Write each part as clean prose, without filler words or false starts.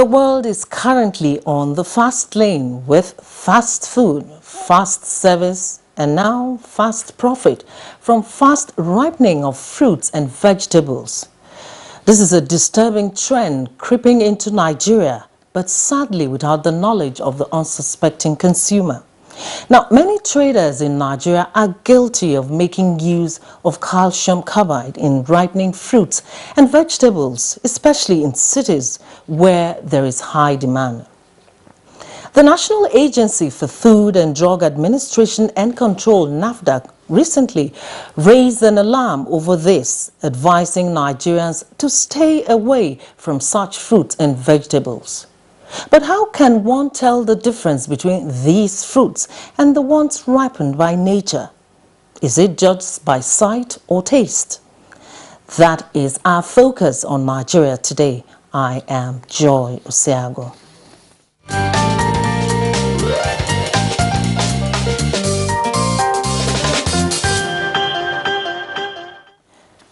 The world is currently on the fast lane with fast food, fast service, and now fast profit from fast ripening of fruits and vegetables. This is a disturbing trend creeping into Nigeria, but sadly without the knowledge of the unsuspecting consumer. Now, many traders in Nigeria are guilty of making use of calcium carbide in ripening fruits and vegetables, especially in cities where there is high demand. The National Agency for Food and Drug Administration and Control, NAFDAC, recently raised an alarm over this, advising Nigerians to stay away from such fruits and vegetables. But how can one tell the difference between these fruits and the ones ripened by nature? Is it judged by sight or taste? That is our focus on Nigeria today. I am Joy Osiago.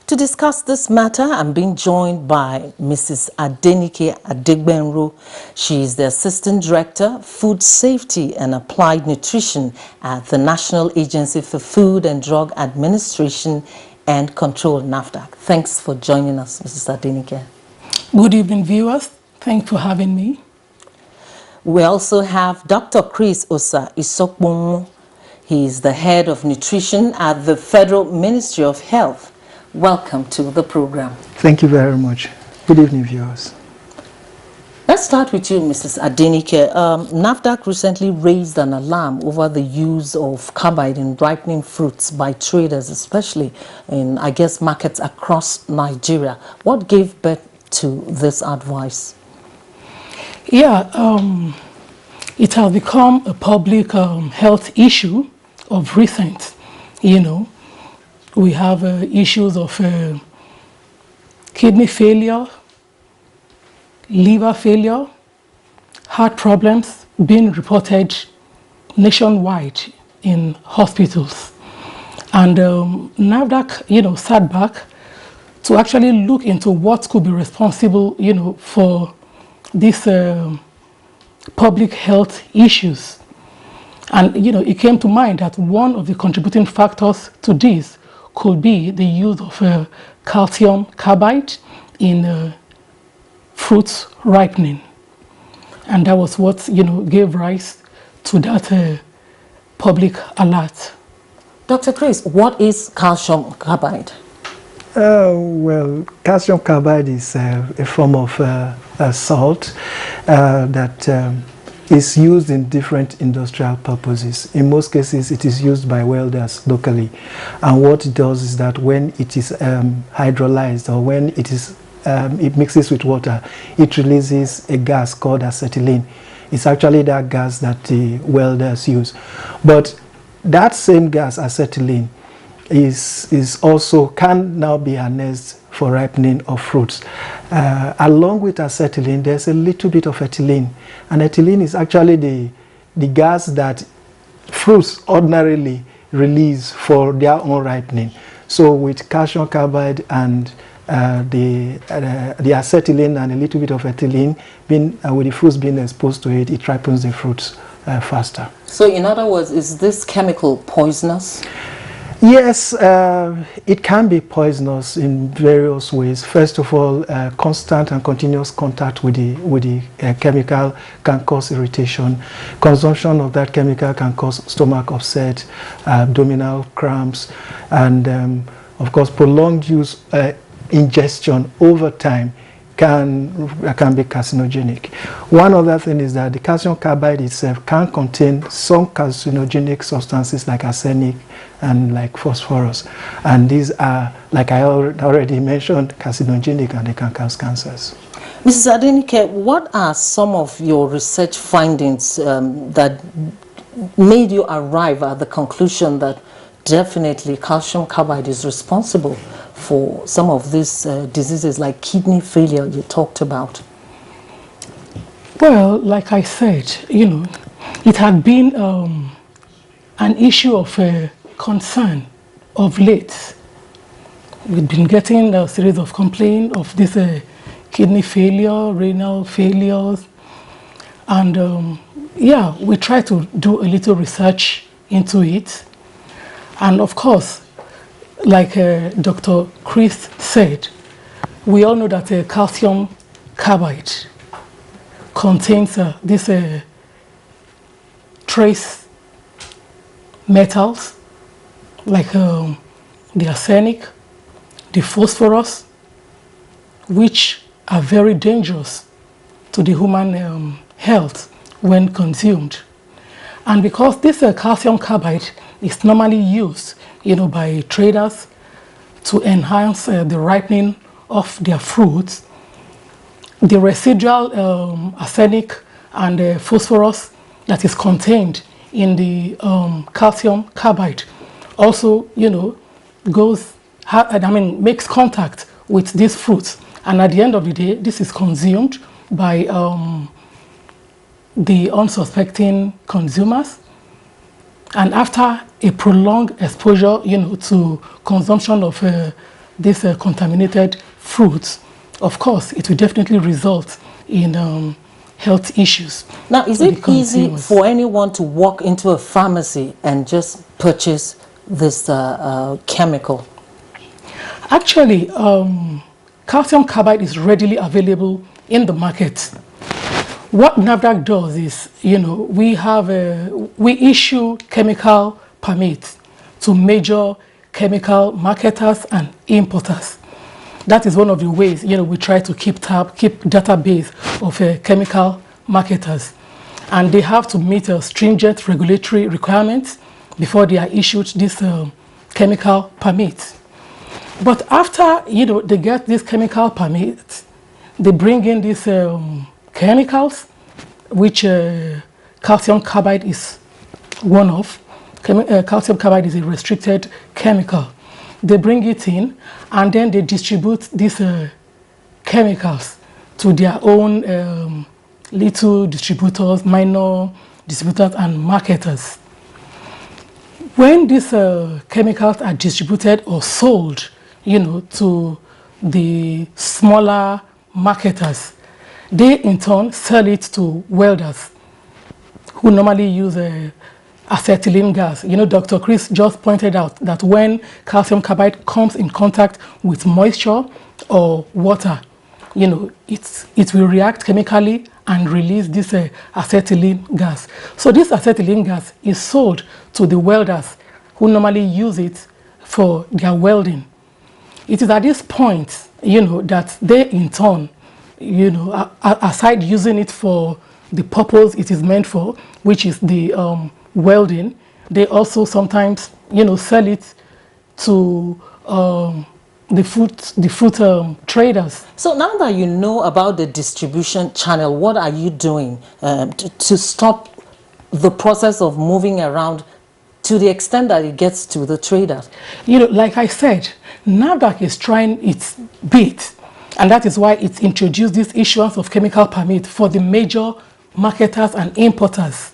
To discuss this matter, I'm being joined by Mrs. Adenike Adegbenro. She is the Assistant Director, Food Safety and Applied Nutrition at the National Agency for Food and Drug Administration and Control, NAFDAC. Thanks for joining us, Mrs. Adenike. Good evening, viewers. Thanks for having me. We also have Dr. Chris Osa Isokbomo. He is the Head of Nutrition at the Federal Ministry of Health. Welcome to the program. Thank you very much. Good evening, viewers. Let's start with you, Mrs. Adenike. NAFDAC recently raised an alarm over the use of carbide in ripening fruits by traders, especially in, I guess, markets across Nigeria. What gave birth to this advice? Yeah, it has become a public health issue of recent, We have issues of kidney failure, liver failure, heart problems being reported nationwide in hospitals. And NAFDAC, sat back to actually look into what could be responsible, for these public health issues. And, it came to mind that one of the contributing factors to this could be the use of calcium carbide in fruits ripening. And that was what, gave rise to that public alert. Dr. Chris, what is calcium carbide? Well, calcium carbide is a form of salt that is used in different industrial purposes. In most cases, it is used by welders locally. And what it does is that when it is hydrolyzed, or when it mixes with water, it releases a gas called acetylene. It's actually that gas that the welders use. But that same gas, acetylene, is also can now be harnessed for ripening of fruits. Along with acetylene, there's a little bit of ethylene. And ethylene is actually the gas that fruits ordinarily release for their own ripening. So with calcium carbide and the acetylene and a little bit of ethylene, with the fruits being exposed to it, it ripens the fruits faster. So in other words, is this chemical poisonous? Yes, it can be poisonous in various ways. First of all, constant and continuous contact with the chemical can cause irritation. Consumption of that chemical can cause stomach upset, abdominal cramps, and of course, prolonged use, ingestion over time can be carcinogenic. One other thing is that the calcium carbide itself can contain some carcinogenic substances like arsenic and like phosphorus. And these are, like I already mentioned, carcinogenic, and they can cause cancers. Mrs. Adenike, what are some of your research findings that made you arrive at the conclusion that definitely calcium carbide is responsible for some of these diseases like kidney failure you talked about? Well, like I said, it had been an issue of concern of late. We've been getting a series of complaints of this kidney failure, renal failures, and yeah, we try to do a little research into it. And of course, like Dr. Chris said, we all know that calcium carbide contains these trace metals like the arsenic, the phosphorus, which are very dangerous to the human health when consumed. And because this calcium carbide is normally used, by traders to enhance the ripening of their fruits, the residual arsenic and phosphorus that is contained in the calcium carbide also, makes contact with these fruits. And at the end of the day, this is consumed by the unsuspecting consumers. And after a prolonged exposure, to consumption of these contaminated fruits, of course, it will definitely result in health issues. Now, is it easy for anyone to walk into a pharmacy and just purchase this chemical? Actually, calcium carbide is readily available in the market. What NAFDAC does is, we issue chemical permits to major chemical marketers and importers. That is one of the ways, we try to keep database of chemical marketers. And they have to meet stringent regulatory requirements before they are issued this chemical permit. But after, they get this chemical permit, they bring in these chemicals, which calcium carbide is one of. Calcium carbide is a restricted chemical. They bring it in, and then they distribute these chemicals to their own little distributors, minor distributors, and marketers. When these chemicals are distributed or sold, to the smaller marketers, they in turn sell it to welders who normally use acetylene gas. Dr. Chris just pointed out that when calcium carbide comes in contact with moisture or water, it will react chemically and release this acetylene gas. So this acetylene gas is sold to the welders who normally use it for their welding. It is at this point, that they in turn, aside using it for the purpose it is meant for, which is the welding, they also sometimes, sell it to the fruit traders. So now that you know about the distribution channel, what are you doing to stop the process of moving around to the extent that it gets to the traders? Like I said, NAFDAC is trying its bit, and that is why it introduced this issuance of chemical permit for the major marketers and importers.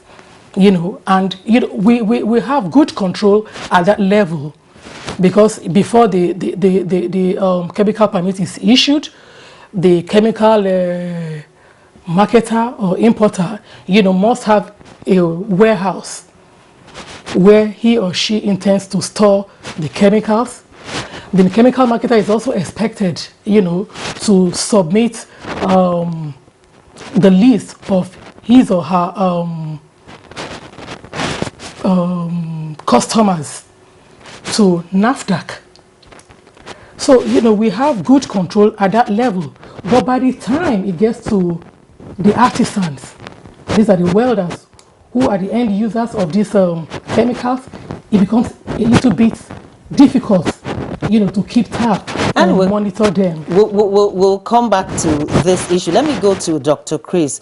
And we have good control at that level, because before the chemical permit is issued, the chemical marketer or importer, must have a warehouse where he or she intends to store the chemicals. The chemical marketer is also expected, to submit the list of his or her customers to NAFDAC. So, we have good control at that level. But by the time it gets to the artisans, these are the welders who are the end users of these chemicals, it becomes a little bit difficult, to keep tab and monitor them. We'll come back to this issue. Let me go to Dr. Chris.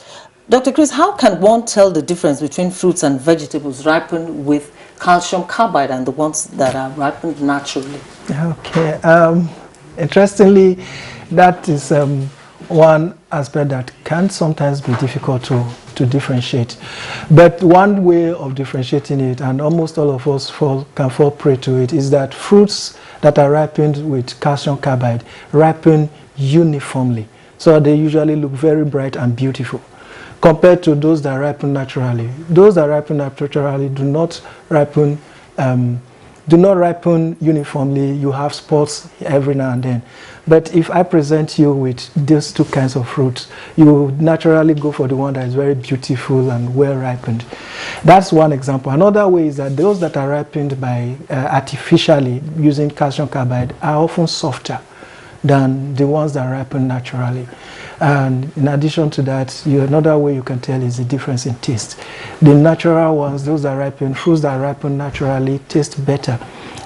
Dr. Chris, how can one tell the difference between fruits and vegetables ripened with calcium carbide and the ones that are ripened naturally? Okay. Interestingly, that is one aspect that can sometimes be difficult to differentiate. But one way of differentiating it, and almost all of us can fall prey to it, is that fruits that are ripened with calcium carbide ripen uniformly. So they usually look very bright and beautiful compared to those that ripen naturally. Those that ripen naturally do not ripen uniformly. You have spots every now and then. But if I present you with these two kinds of fruits, you naturally go for the one that is very beautiful and well ripened. That's one example. Another way is that those that are ripened by artificially using calcium carbide are often softer than the ones that ripen naturally. And in addition to that, another way you can tell is the difference in taste. The natural ones, those that ripen, fruits that ripen naturally taste better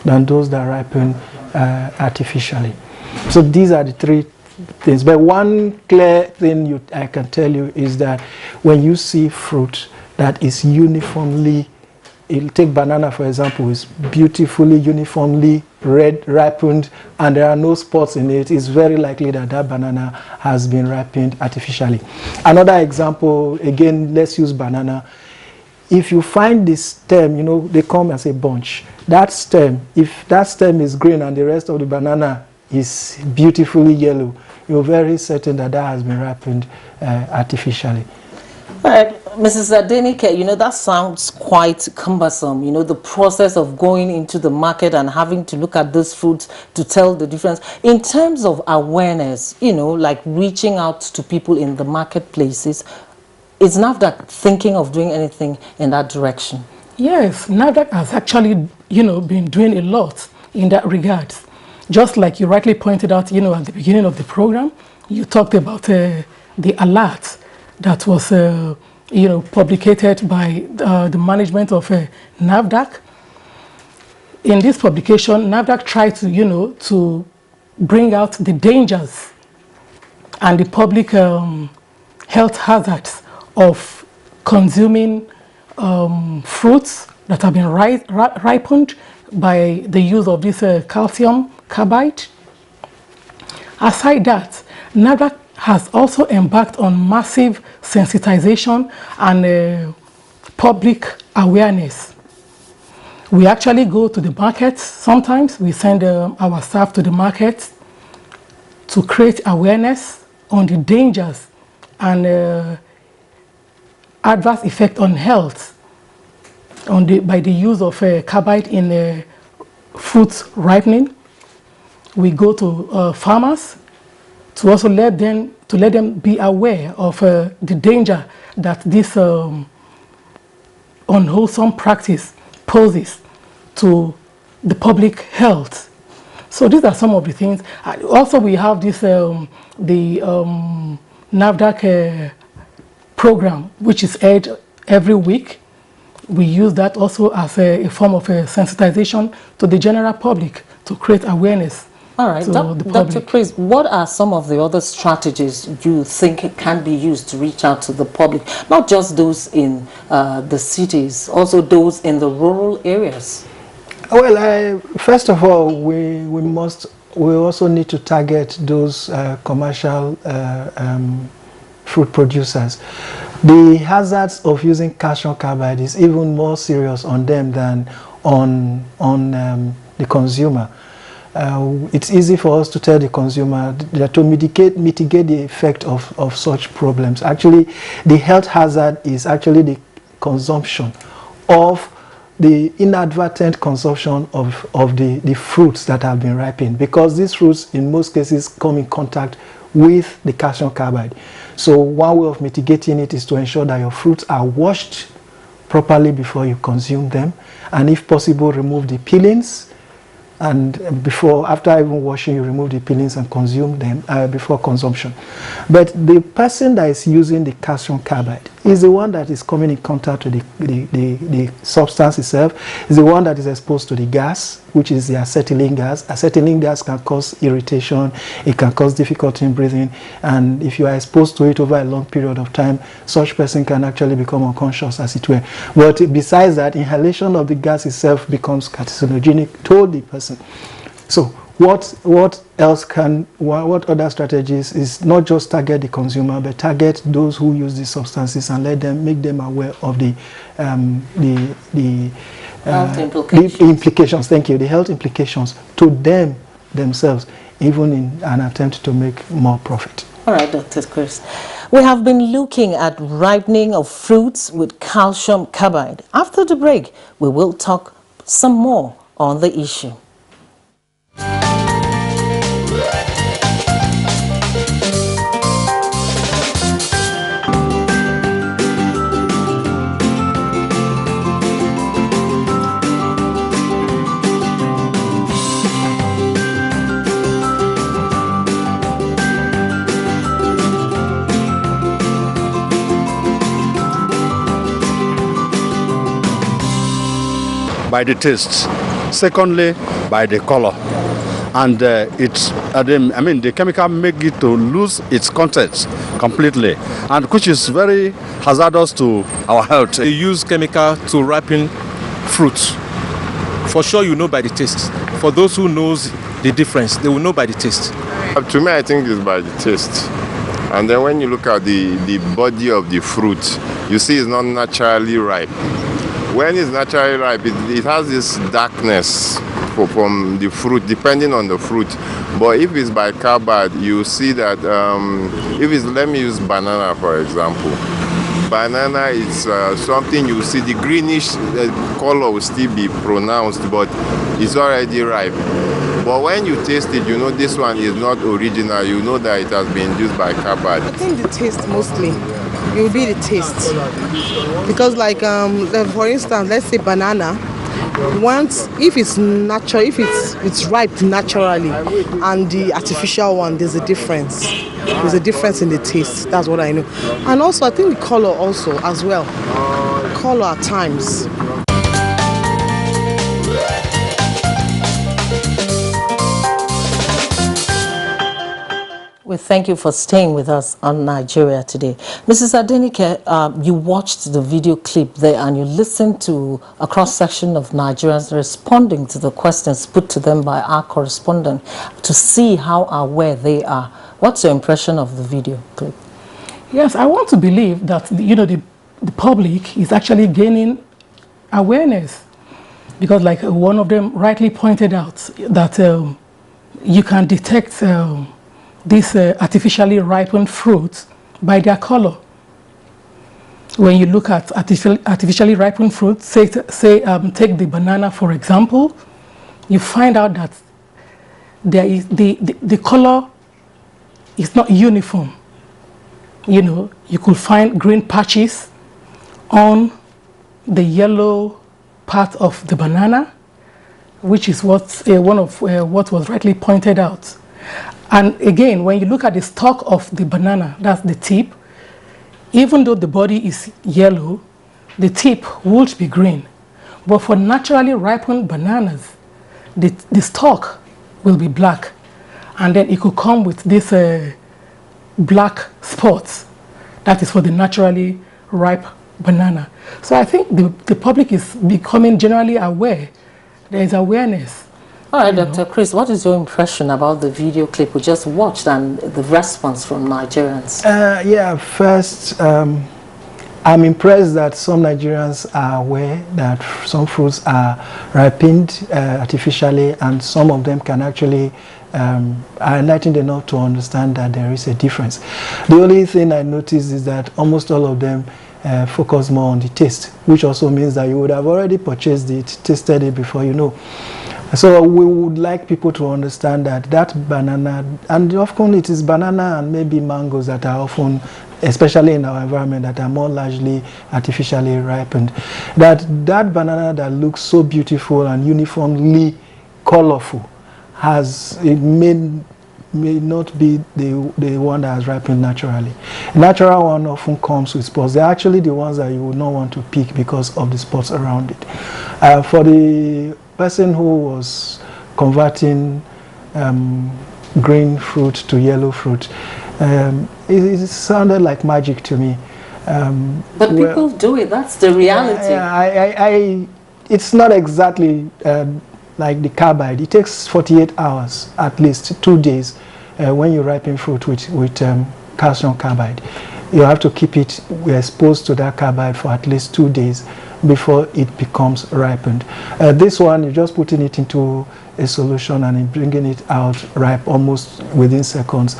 than those that ripen artificially. So these are the three things. But one clear thing I can tell you is that when you see fruit that is uniformly, take banana for example, is beautifully uniformly red ripened and there are no spots in it, it's very likely that that banana has been ripened artificially. Another example, again, let's use banana. If you find this stem, you know, they come as a bunch. That stem, if that stem is green and the rest of the banana is beautifully yellow, you're very certain that that has been ripened artificially. Mrs. Adenike, you know, that sounds quite cumbersome, you know, the process of going into the market and having to look at those fruits to tell the difference. In terms of awareness, you know, like reaching out to people in the marketplaces, is NAFDAC thinking of doing anything in that direction? Yes, NAFDAC has actually, you know, been doing a lot in that regard. Just like you rightly pointed out, you know, at the beginning of the program, you talked about the alert that was, you know, publicated by the management of NAFDAC. In this publication, NAFDAC tried to, you know, to bring out the dangers and the public health hazards of consuming fruits that have been ripened by the use of this calcium carbide. Aside that, NAFDAC has also embarked on massive sensitization and public awareness. We actually go to the markets. Sometimes we send our staff to the markets to create awareness on the dangers and adverse effect on health by the use of carbide in fruit ripening. We go to farmers to also let them be aware of the danger that this unwholesome practice poses to the public health. So these are some of the things. Also, we have this the NAFDAC program, which is aired every week. We use that also as a form of sensitization to the general public to create awareness. All right, Dr. Chris, what are some of the other strategies you think can be used to reach out to the public? Not just those in the cities, also those in the rural areas. Well, first of all, we also need to target those commercial fruit producers. The hazards of using calcium carbide is even more serious on them than on the consumer. It's easy for us to tell the consumer that to mitigate the effect of such problems. Actually, the health hazard is actually the consumption of the inadvertent consumption of the fruits that have been ripened, because these fruits in most cases come in contact with the calcium carbide. So one way of mitigating it is to ensure that your fruits are washed properly before you consume them, and if possible remove the peelings, and after even washing, you remove the peelings and consume them before consumption. But the person that is using the calcium carbide is the one that is coming in contact with the substance itself, is the one that is exposed to the gas, which is the acetylene gas. Acetylene gas can cause irritation, it can cause difficulty in breathing, and if you are exposed to it over a long period of time, such person can actually become unconscious, as it were. But besides that, inhalation of the gas itself becomes carcinogenic to the person. So what other strategies is not just target the consumer, but target those who use these substances and make them aware of the health implications. The implications. Thank you. The health implications to themselves, even in an attempt to make more profit. All right, Dr. Chris. We have been looking at ripening of fruits with calcium carbide. After the break, we will talk some more on the issue. By the taste, secondly by the color, and the chemical make it to lose its contents completely, and which is very hazardous to our health. They use chemical to ripen fruits. For sure, you know by the taste. For those who knows the difference, they will know by the taste. To me, I think it's by the taste. And then when you look at the body of the fruit, you see it's not naturally ripe. When it's naturally ripe, it has this darkness from the fruit, depending on the fruit. But if it's by carbide, you see that, if it's, let me use banana for example. Banana is something you see, the greenish color will still be pronounced, but it's already ripe. But when you taste it, you know this one is not original, you know that it has been used by carbide. I think the taste mostly. It will be the taste, because like for instance, let's say banana, once if it's natural, if it's ripe naturally, and the artificial one, there's a difference. There's a difference in the taste. That's what I know. And also I think the color also as well. Color at times. We thank you for staying with us on Nigeria Today. Mrs. Adenike, you watched the video clip there and you listened to a cross-section of Nigerians responding to the questions put to them by our correspondent to see how aware they are. What's your impression of the video clip? Yes, I want to believe that the public is actually gaining awareness, because like one of them rightly pointed out that you can detect these artificially ripened fruits by their color. When you look at artificially ripened fruits, say take the banana for example, you find out that there is the color is not uniform. You could find green patches on the yellow part of the banana, which is what was rightly pointed out. And again, when you look at the stalk of the banana, that's the tip, even though the body is yellow, the tip would be green. But for naturally ripened bananas, the stalk will be black. And then it could come with this black spots. That is for the naturally ripe banana. So I think the public is becoming generally aware. There is awareness. All right, Dr. Chris, what is your impression about the video clip we just watched and the response from Nigerians? First, I'm impressed that some Nigerians are aware that some fruits are ripened artificially, and some of them can actually are enlightened enough to understand that there is a difference. The only thing I noticed is that almost all of them focus more on the taste, which also means that you would have already purchased it, tasted it before you know. So we would like people to understand that banana, and often it is banana and maybe mangoes that are often, especially in our environment, that are more largely artificially ripened. That banana that looks so beautiful and uniformly colorful may not be the one that has ripened naturally. Natural one often comes with spots. They're actually the ones that you would not want to pick because of the spots around it. For the person who was converting green fruit to yellow fruit, it sounded like magic to me. But people do it. That's the reality. It's not exactly like the carbide. It takes 48 hours, at least 2 days, when you ripen fruit with calcium carbide. you have to keep it exposed to that carbide for at least 2 days before it becomes ripened. This one, you're just putting it into a solution and bringing it out ripe almost within seconds.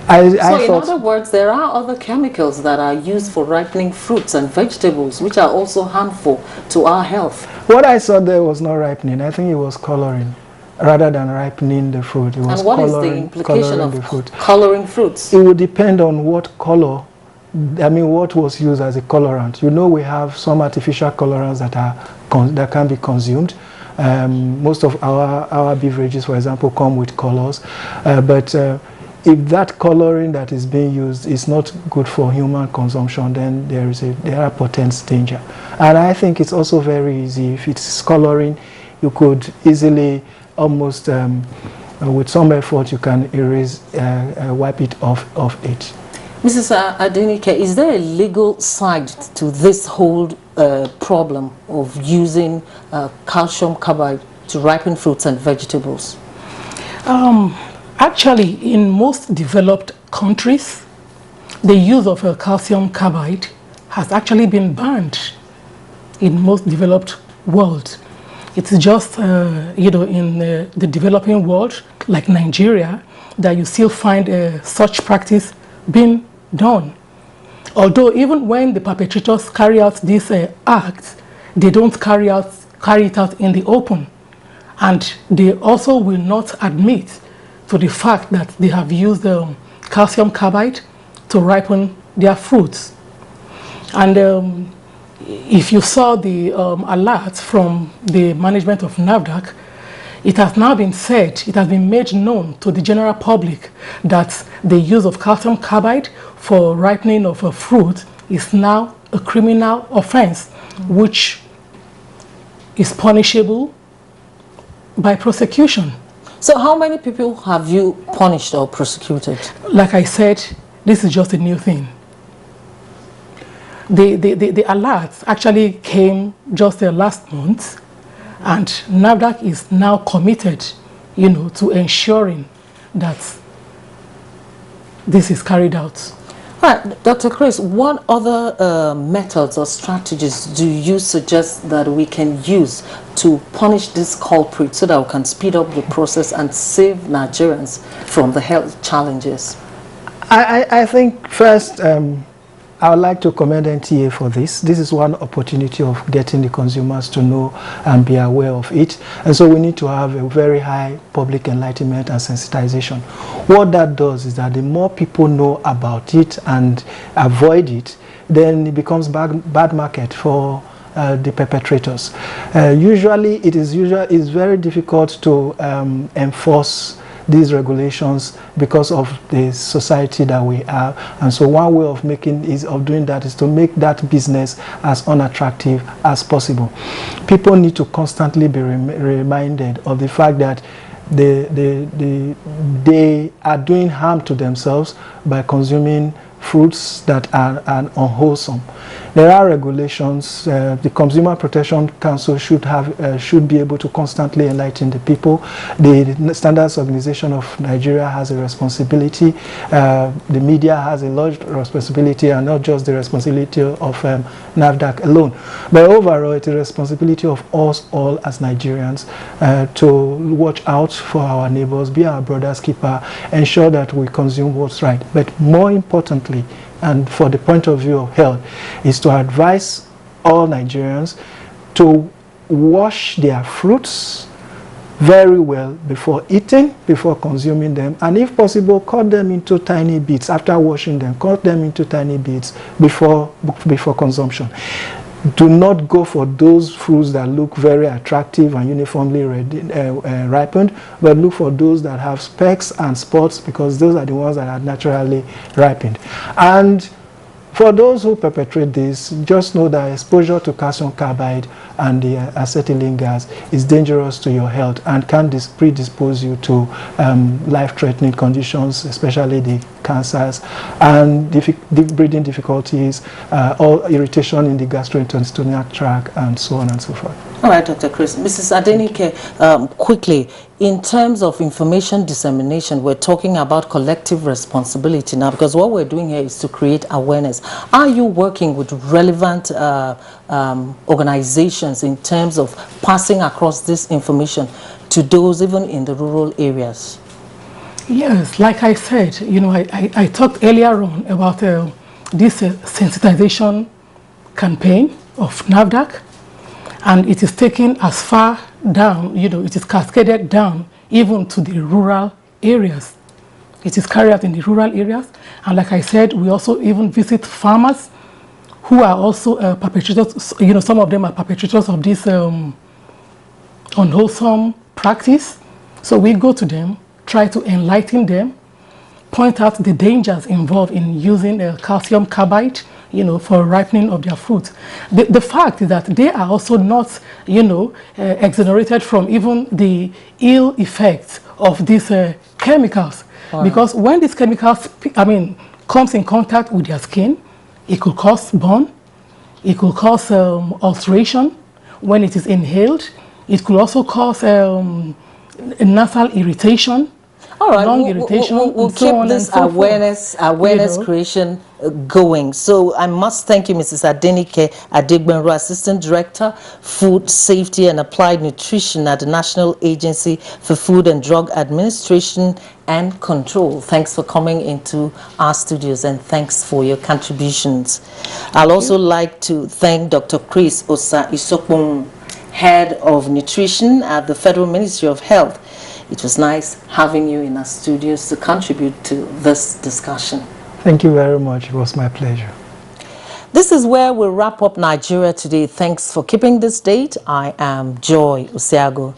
So in other words, there are other chemicals that are used for ripening fruits and vegetables which are also harmful to our health. What I saw there was not ripening. I think it was coloring rather than ripening the fruit. It was and what is the implication of coloring fruits? It would depend on what color, I mean, what was used as a colorant. You know, we have some artificial colorants that can be consumed. Most of our beverages, for example, come with colors. But if that coloring that is being used is not good for human consumption, then there are potent danger. And I think it's also very easy. If it's coloring, you could easily, almost with some effort, you can wipe it off of it. Mrs. Adenike, is there a legal side to this whole problem of using calcium carbide to ripen fruits and vegetables? Actually, in most developed countries, the use of calcium carbide has actually been banned in most developed world. It's just, you know, in the developing world, like Nigeria, that you still find such practice being done. Although even when the perpetrators carry out these acts, they don't carry it out in the open. And they also will not admit to the fact that they have used calcium carbide to ripen their fruits. And if you saw the alert from the management of NAFDAC, it has now been said, it has been made known to the general public that the use of calcium carbide for ripening of a fruit is now a criminal offense, which is punishable by prosecution. So how many people have you punished or prosecuted? Like I said, this is just a new thing. The alert actually came just last month, and NAFDAC is now committed, you know, to ensuring that this is carried out. Right, Dr. Chris, what other methods or strategies do you suggest that we can use to punish this culprit so that we can speed up the process and save Nigerians from the health challenges? I think first, I would like to commend NTA for this. This is one opportunity of getting the consumers to know and be aware of it. And so we need to have a very high public enlightenment and sensitization. What that does is that the more people know about it and avoid it, then it becomes bad market for the perpetrators. Usually it's very difficult to enforce these regulations because of the society that we have, and so one way of doing that is to make that business as unattractive as possible. People need to constantly be reminded of the fact that they are doing harm to themselves by consuming fruits that are unwholesome. There are regulations. The Consumer Protection Council should be able to constantly enlighten the people. The Standards Organization of Nigeria has a responsibility. The media has a large responsibility, and not just the responsibility of NAFDAC alone. But overall, it's a responsibility of us all as Nigerians to watch out for our neighbors, be our brother's keeper, ensure that we consume what's right. But more importantly, and for the point of view of health, is to advise all Nigerians to wash their fruits very well before eating, before consuming them, and if possible, cut them into tiny bits. After washing them, cut them into tiny bits before consumption. Do not go for those fruits that look very attractive and uniformly ripened, but look for those that have specks and spots, because those are the ones that are naturally ripened. And for those who perpetrate this, just know that exposure to calcium carbide and the acetylene gas is dangerous to your health and can predispose you to life-threatening conditions, especially the cancers and breathing difficulties, or irritation in the gastrointestinal tract, and so on and so forth. All right, Dr. Chris. Mrs. Adenike, quickly, in terms of information dissemination, we're talking about collective responsibility now, because what we're doing here is to create awareness. Are you working with relevant organizations in terms of passing across this information to those even in the rural areas? Yes, like I said, you know, I talked earlier on about this sensitization campaign of NAFDAC, and it is taken as far down, you know, it is cascaded down even to the rural areas. It is carried out in the rural areas, and like I said, we also even visit farmers who are also perpetrators, you know, some of them are perpetrators of this unwholesome practice. So we go to them, try to enlighten them, point out the dangers involved in using calcium carbide, you know, for ripening of their fruit. The fact is that they are also not, you know, exonerated from even the ill effects of these chemicals. Wow. Because when these chemicals, comes in contact with their skin, it could cause burn, it could cause ulceration. When it is inhaled, it could also cause nasal irritation. All right, we'll keep this awareness creation going. So I must thank you, Mrs. Adenike Adegbenro, Assistant Director, Food Safety and Applied Nutrition at the National Agency for Food and Drug Administration and Control. Thanks for coming into our studios, and thanks for your contributions. I'll also like to thank Dr. Chris Osa Isokpon, Head of Nutrition at the Federal Ministry of Health. It was nice having you in our studios to contribute to this discussion. Thank you very much. It was my pleasure. This is where we'll wrap up Nigeria Today. Thanks for keeping this date. I am Joy Usiago.